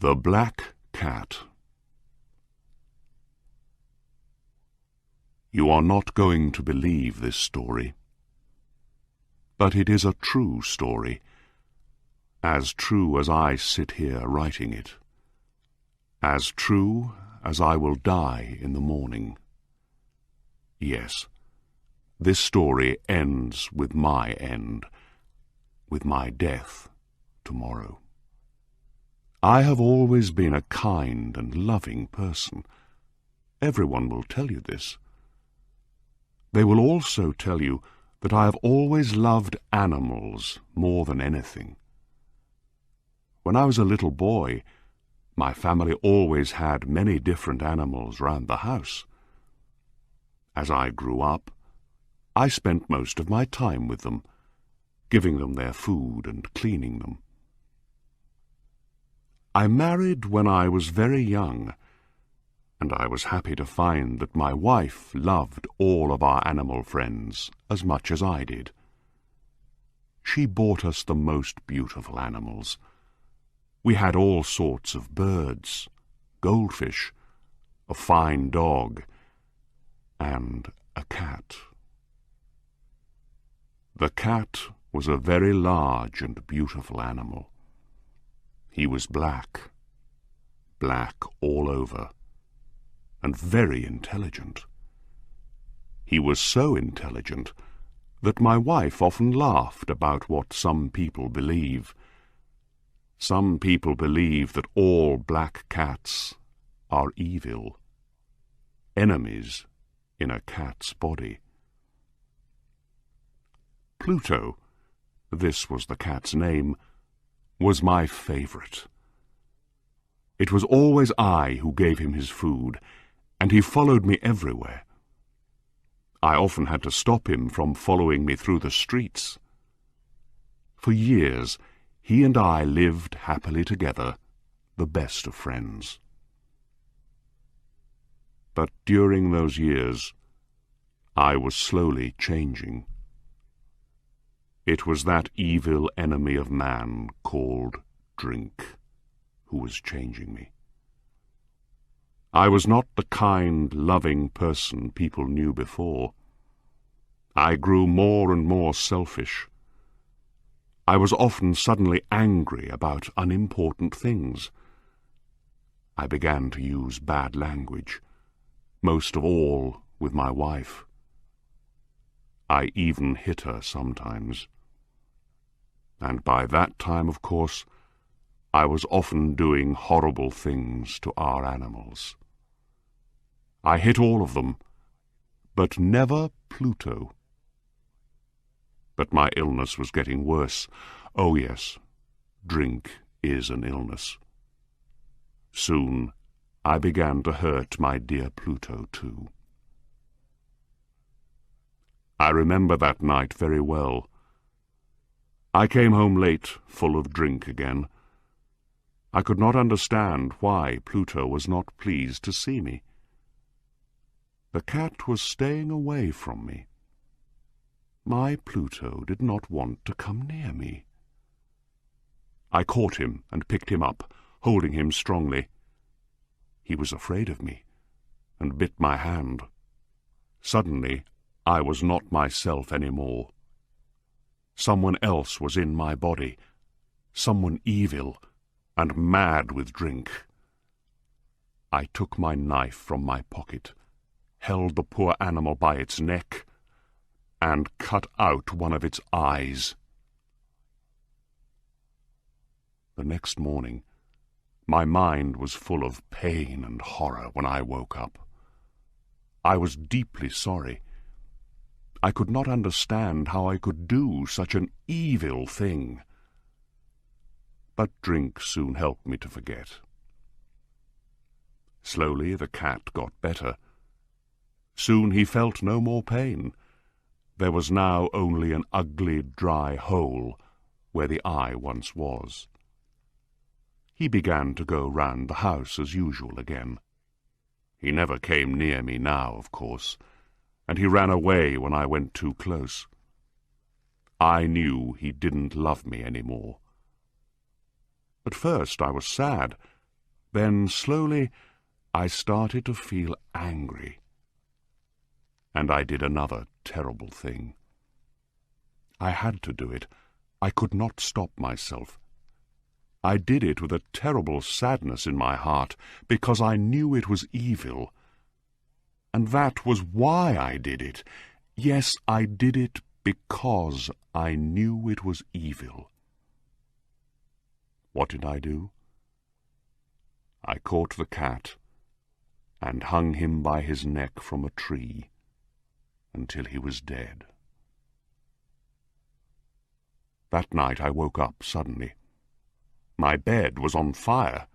The Black Cat. You are not going to believe this story, but it is a true story, as true as I sit here writing it, as true as I will die in the morning. Yes, this story ends with my end, with my death tomorrow. I have always been a kind and loving person. Everyone will tell you this. They will also tell you that I have always loved animals more than anything. When I was a little boy, my family always had many different animals round the house. As I grew up, I spent most of my time with them, giving them their food and cleaning them. I married when I was very young, and I was happy to find that my wife loved all of our animal friends as much as I did. She bought us the most beautiful animals. We had all sorts of birds, goldfish, a fine dog, and a cat. The cat was a very large and beautiful animal. He was black all over, and very intelligent. He was so intelligent that my wife often laughed about what some people believe. Some people believe that all black cats are evil, enemies in a cat's body. Pluto, this was the cat's name, was my favorite. It was always I who gave him his food, and he followed me everywhere. I often had to stop him from following me through the streets. For years, he and I lived happily together, the best of friends. But during those years, I was slowly changing. It was that evil enemy of man called drink who was changing me. I was not the kind, loving person people knew before. I grew more and more selfish. I was often suddenly angry about unimportant things. I began to use bad language, most of all with my wife. I even hit her sometimes. And by that time, of course, I was often doing horrible things to our animals. I hit all of them, but never Pluto. But my illness was getting worse. Oh yes, drink is an illness. Soon I began to hurt my dear Pluto too. I remember that night very well. I came home late, full of drink again. I could not understand why Pluto was not pleased to see me. The cat was staying away from me. My Pluto did not want to come near me. I caught him and picked him up, holding him strongly. He was afraid of me, and bit my hand. Suddenly, I was not myself any more. Someone else was in my body, someone evil and mad with drink. I took my knife from my pocket, held the poor animal by its neck, and cut out one of its eyes. The next morning, my mind was full of pain and horror when I woke up. I was deeply sorry. I could not understand how I could do such an evil thing. But drink soon helped me to forget. Slowly the cat got better. Soon he felt no more pain. There was now only an ugly, dry hole where the eye once was. He began to go round the house as usual again. He never came near me now, of course, and he ran away when I went too close. I knew he didn't love me any more. At first I was sad, Then, slowly, I started to feel angry. And I did another terrible thing. I had to do it. I could not stop myself. I did it with a terrible sadness in my heart, because I knew it was evil. And that was why I did it. Yes, I did it because I knew it was evil. What did I do? I caught the cat and hung him by his neck from a tree until he was dead. That night I woke up suddenly. My bed was on fire.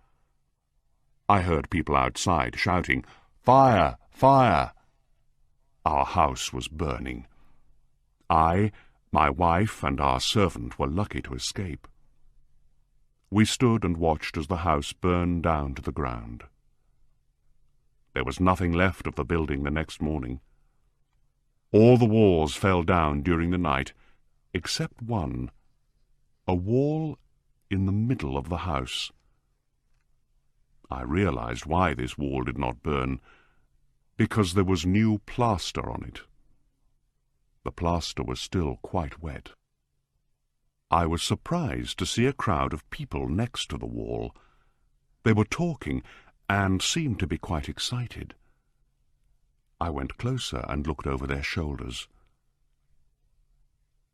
I heard people outside shouting, "Fire! Fire!" Our house was burning. I, my wife, and our servant were lucky to escape. We stood and watched as the house burned down to the ground. There was nothing left of the building the next morning. All the walls fell down during the night, except one, a wall in the middle of the house. I realized why this wall did not burn, because there was new plaster on it. The plaster was still quite wet. I was surprised to see a crowd of people next to the wall. They were talking and seemed to be quite excited. I went closer and looked over their shoulders.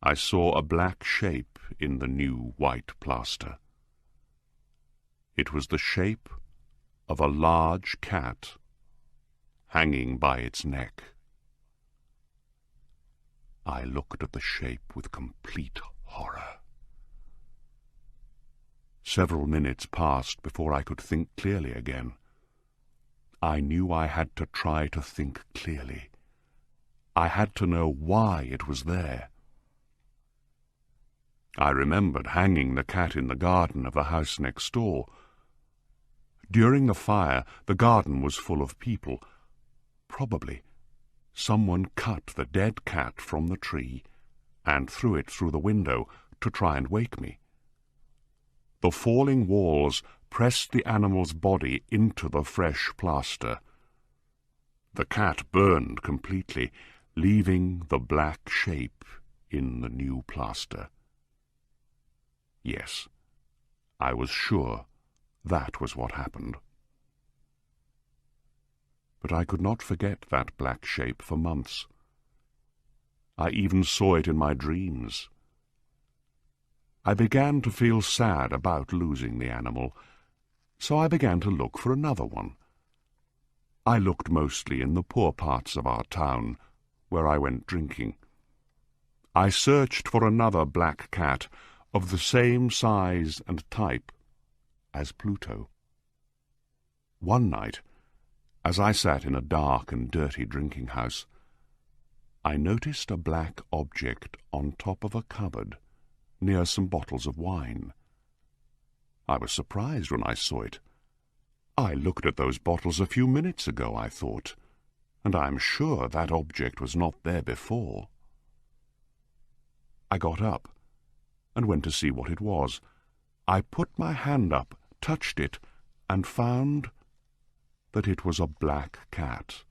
I saw a black shape in the new white plaster. It was the shape of a large cat hanging by its neck. I looked at the shape with complete horror. Several minutes passed before I could think clearly again. I knew I had to try to think clearly. I had to know why it was there. I remembered hanging the cat in the garden of the house next door. During the fire, the garden was full of people. Probably someone cut the dead cat from the tree and threw it through the window to try and wake me. The falling walls pressed the animal's body into the fresh plaster. The cat burned completely, leaving the black shape in the new plaster. Yes, I was sure that was what happened. But I could not forget that black shape for months. I even saw it in my dreams. I began to feel sad about losing the animal, so I began to look for another one. I looked mostly in the poor parts of our town, where I went drinking. I searched for another black cat of the same size and type as Pluto. One night, as I sat in a dark and dirty drinking house, I noticed a black object on top of a cupboard near some bottles of wine. I was surprised when I saw it. I looked at those bottles a few minutes ago, I thought, and I am sure that object was not there before. I got up and went to see what it was. I put my hand up, touched it, and found that it was a black cat.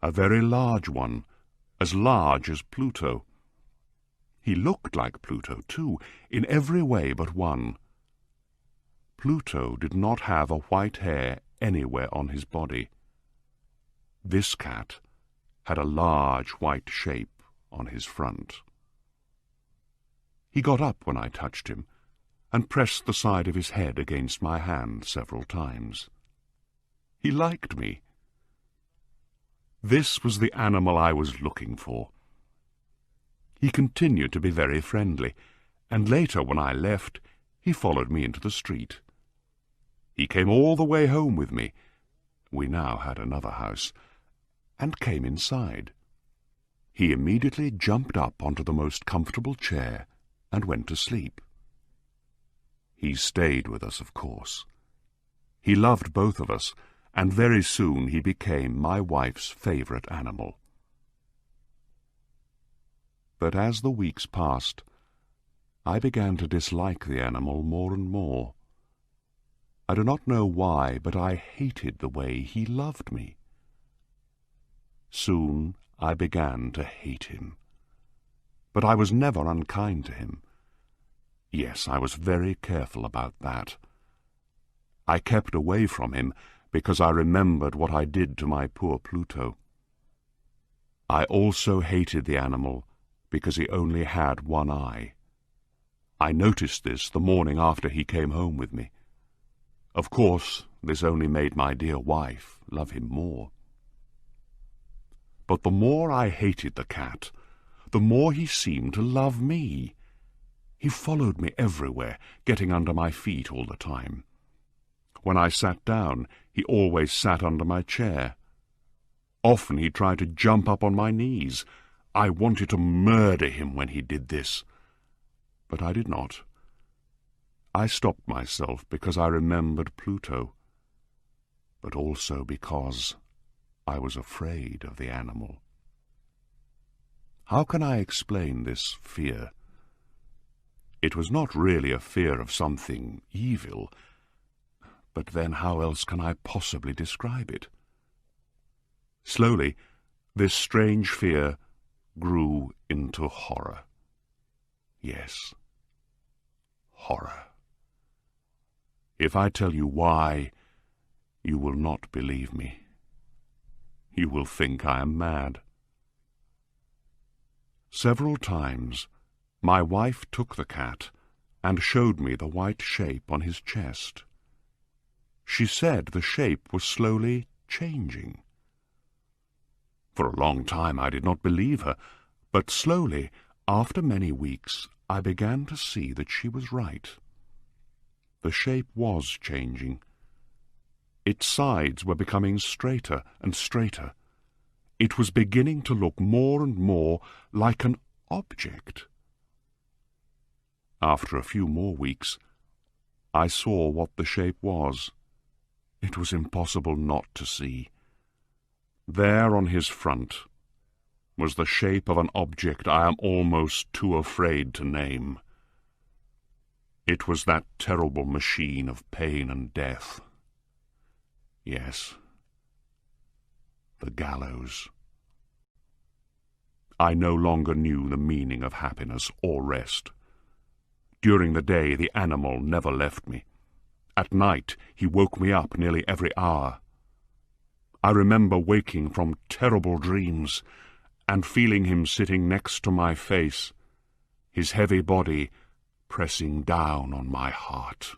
A very large one, as large as Pluto. He looked like Pluto, too, in every way but one. Pluto did not have a white hair anywhere on his body. This cat had a large white shape on his front. He got up when I touched him, and pressed the side of his head against my hand several times. He liked me. This was the animal I was looking for. He continued to be very friendly, and later, when I left, he followed me into the street. He came all the way home with me — we now had another house — and came inside. He immediately jumped up onto the most comfortable chair and went to sleep. He stayed with us, of course. He loved both of us, and very soon he became my wife's favorite animal. But as the weeks passed, I began to dislike the animal more and more. I do not know why, but I hated the way he loved me. Soon I began to hate him. But I was never unkind to him. Yes, I was very careful about that. I kept away from him because I remembered what I did to my poor Pluto. I also hated the animal because he only had one eye. I noticed this the morning after he came home with me. Of course, this only made my dear wife love him more. But the more I hated the cat, the more he seemed to love me. He followed me everywhere, getting under my feet all the time. When I sat down, he always sat under my chair. Often he tried to jump up on my knees. I wanted to murder him when he did this. But I did not. I stopped myself because I remembered Pluto, but also because I was afraid of the animal. How can I explain this fear? It was not really a fear of something evil, but then how else can I possibly describe it? Slowly, this strange fear grew into horror. Yes, horror. If I tell you why, you will not believe me. You will think I am mad. Several times, my wife took the cat and showed me the white shape on his chest. She said the shape was slowly changing. For a long time I did not believe her, but slowly, after many weeks, I began to see that she was right. The shape was changing. Its sides were becoming straighter and straighter. It was beginning to look more and more like an object. After a few more weeks, I saw what the shape was. It was impossible not to see. There on his front was the shape of an object I am almost too afraid to name. It was that terrible machine of pain and death. Yes, the gallows. I no longer knew the meaning of happiness or rest. During the day, the animal never left me. At night, he woke me up nearly every hour. I remember waking from terrible dreams and feeling him sitting next to my face, his heavy body pressing down on my heart.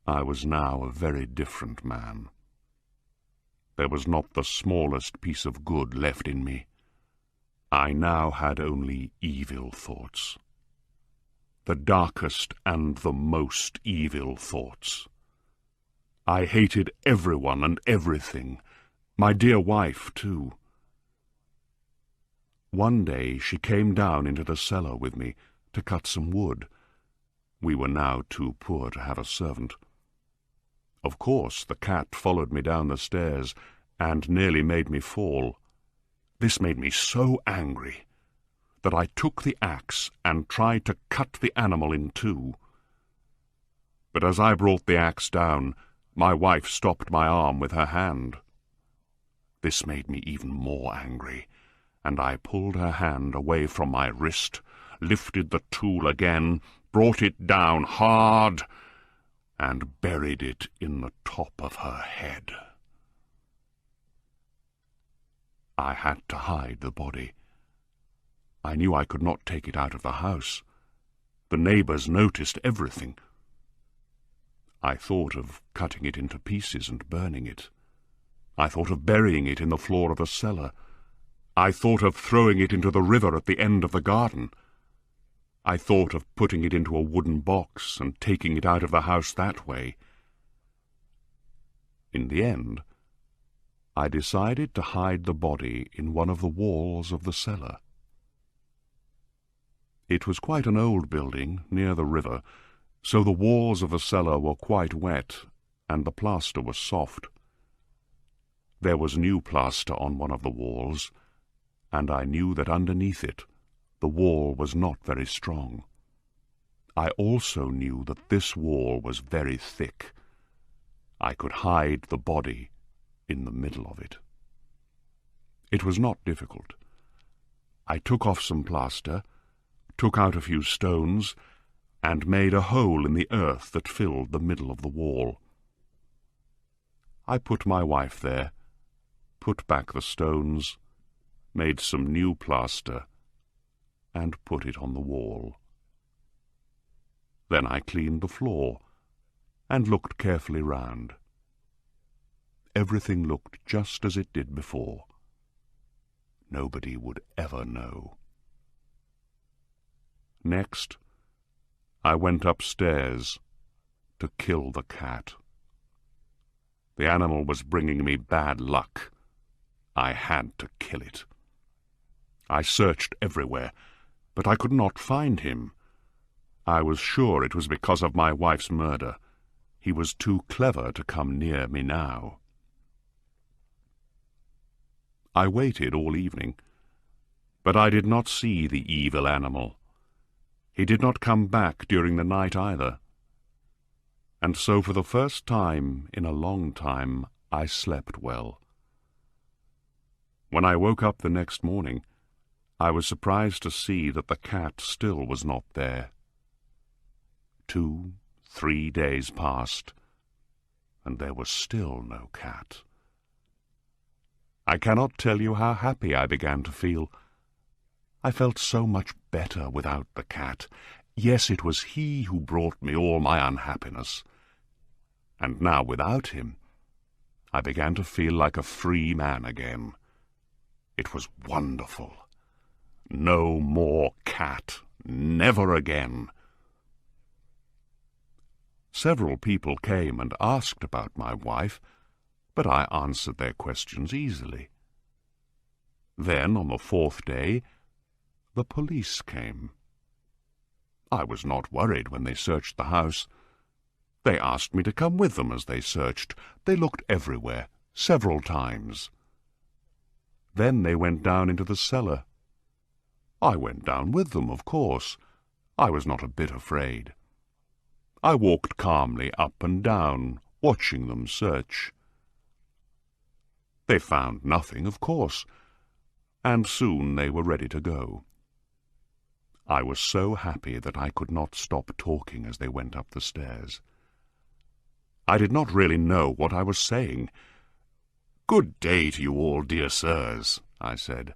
I was now a very different man. There was not the smallest piece of good left in me. I now had only evil thoughts. The darkest and the most evil thoughts. I hated everyone and everything, my dear wife, too. One day she came down into the cellar with me to cut some wood. We were now too poor to have a servant. Of course, the cat followed me down the stairs and nearly made me fall. This made me so angry that I took the axe and tried to cut the animal in two. But as I brought the axe down, my wife stopped my arm with her hand. This made me even more angry, and I pulled her hand away from my wrist, lifted the tool again, brought it down hard, and buried it in the top of her head. I had to hide the body. I knew I could not take it out of the house. The neighbors noticed everything. I thought of cutting it into pieces and burning it. I thought of burying it in the floor of the cellar. I thought of throwing it into the river at the end of the garden. I thought of putting it into a wooden box and taking it out of the house that way. In the end, I decided to hide the body in one of the walls of the cellar. It was quite an old building near the river, so the walls of the cellar were quite wet and the plaster was soft. There was new plaster on one of the walls, and I knew that underneath it the wall was not very strong. I also knew that this wall was very thick. I could hide the body in the middle of it. It was not difficult. I took off some plaster, took out a few stones, and made a hole in the earth that filled the middle of the wall. I put my wife there, put back the stones, made some new plaster, and put it on the wall. Then I cleaned the floor and looked carefully round. Everything looked just as it did before. Nobody would ever know. Next, I went upstairs to kill the cat. The animal was bringing me bad luck. I had to kill it. I searched everywhere, but I could not find him. I was sure it was because of my wife's murder. He was too clever to come near me now. I waited all evening, but I did not see the evil animal. He did not come back during the night either. And so for the first time in a long time I slept well. When I woke up the next morning, I was surprised to see that the cat still was not there. 2, 3 days passed, and there was still no cat. I cannot tell you how happy I began to feel. I felt so much better without the cat. Yes, it was he who brought me all my unhappiness. And now, without him, I began to feel like a free man again. It was wonderful. No more cat. Never again. Several people came and asked about my wife, but I answered their questions easily. Then, on the 4th day, the police came. I was not worried when they searched the house. They asked me to come with them as they searched. They looked everywhere, several times. Then they went down into the cellar. I went down with them, of course. I was not a bit afraid. I walked calmly up and down, watching them search. They found nothing, of course, and soon they were ready to go. I was so happy that I could not stop talking as they went up the stairs. I did not really know what I was saying. "Good day to you all, dear sirs," I said.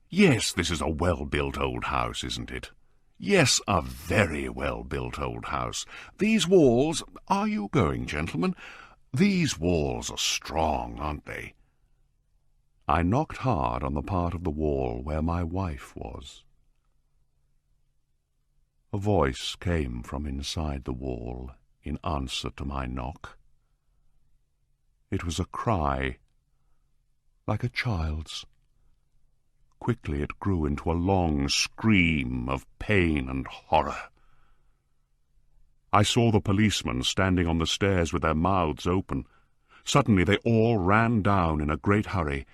"Yes, this is a well-built old house, isn't it? Yes, a very well-built old house. These walls— Are you going, gentlemen? These walls are strong, aren't they?" I knocked hard on the part of the wall where my wife was. A voice came from inside the wall in answer to my knock. It was a cry, like a child's. Quickly it grew into a long scream of pain and horror. I saw the policemen standing on the stairs with their mouths open. Suddenly they all ran down in a great hurry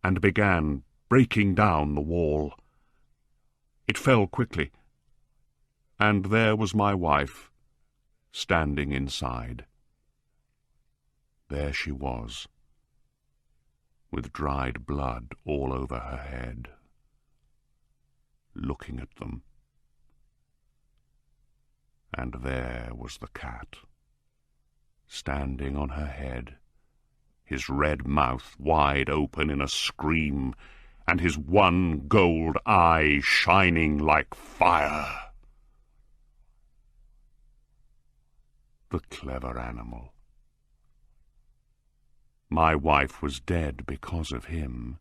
and began breaking down the wall. It fell quickly, and there was my wife, standing inside. There she was, with dried blood all over her head, looking at them. And there was the cat, standing on her head, his red mouth wide open in a scream, and his one gold eye shining like fire. The clever animal. My wife was dead because of him,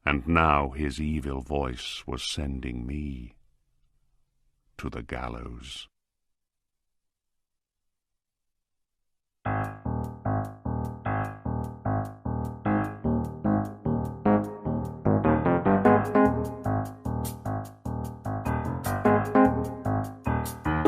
and now his evil voice was sending me to the gallows.